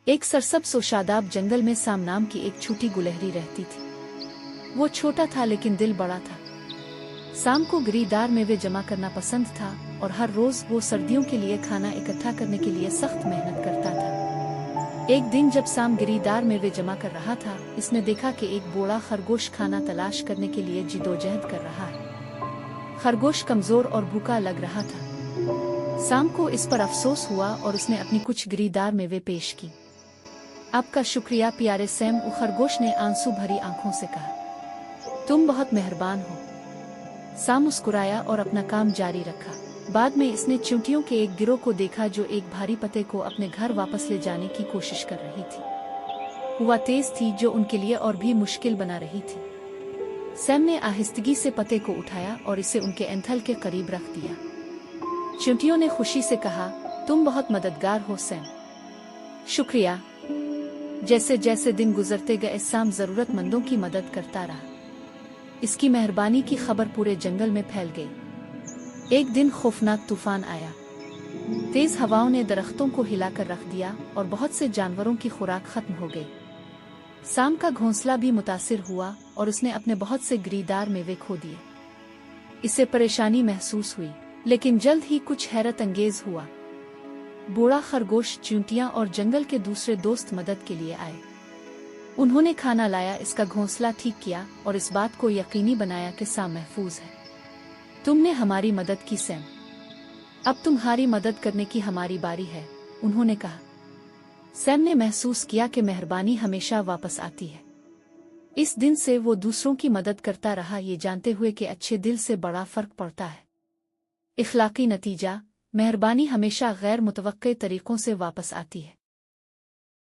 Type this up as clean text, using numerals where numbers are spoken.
एक सरसब्ज़ शादाब जंगल में साम नाम की एक छोटी गुलहरी रहती थी। वो छोटा था लेकिन दिल बड़ा था। साम को गिरीदार मेवे जमा करना पसंद था और हर रोज वो सर्दियों के लिए खाना इकट्ठा करने के लिए सख्त मेहनत करता था। एक दिन जब साम गिरीदार मेवे जमा कर रहा था, इसने देखा कि एक बूढ़ा खरगोश खाना तलाश करने के लिए जिदोजहद कर रहा है। खरगोश कमजोर और भूखा लग रहा था। साम को इस पर अफसोस हुआ और उसने अपनी कुछ गिरीदार मेवे पेश की। आपका शुक्रिया प्यारे सैम, खरगोश ने आंसू भरी आंखों से कहा। तुम बहुत मेहरबान हो। साम मुस्कुराया और अपना काम जारी रखा। बाद में इसने चींटियों के एक गिरोह को देखा जो एक भारी पत्ते को अपने घर वापस ले जाने की कोशिश कर रही थी। हवा तेज थी जो उनके लिए और भी मुश्किल बना रही थी। सैम ने आहिस्तगी से पत्ते को उठाया और इसे उनके एंथल के करीब रख दिया। चींटियों ने खुशी से कहा, तुम बहुत मददगार हो सैम। शुक्रिया। जैसे जैसे दिन गुजरते गए साम जरूरतमंदों की मदद करता रहा। इसकी मेहरबानी की खबर पूरे जंगल में फैल गई। एक दिन खौफनाक तूफान आया। तेज हवाओं ने दरख्तों को हिलाकर रख दिया और बहुत से जानवरों की खुराक खत्म हो गई। साम का घोंसला भी मुतासिर हुआ और उसने अपने बहुत से गिरीदार मेवे खो दिए। इसे परेशानी महसूस हुई, लेकिन जल्द ही कुछ हैरत अंगेज हुआ। बूढ़ा खरगोश, चींटियां और जंगल के दूसरे दोस्त मदद के लिए आए। उन्होंने खाना लाया, इसका घोंसला ठीक किया और इस बात को यकीनी बनाया कि साम महफूज है। तुमने हमारी मदद की सैम, अब तुम्हारी मदद करने की हमारी बारी है, उन्होंने कहा। सैम ने महसूस किया कि मेहरबानी हमेशा वापस आती है। इस दिन से वो दूसरों की मदद करता रहा, ये जानते हुए कि अच्छे दिल से बड़ा फर्क पड़ता है। इखलाकी नतीजा, मेहरबानी हमेशा गैर मुतवक्के तरीकों से वापस आती है।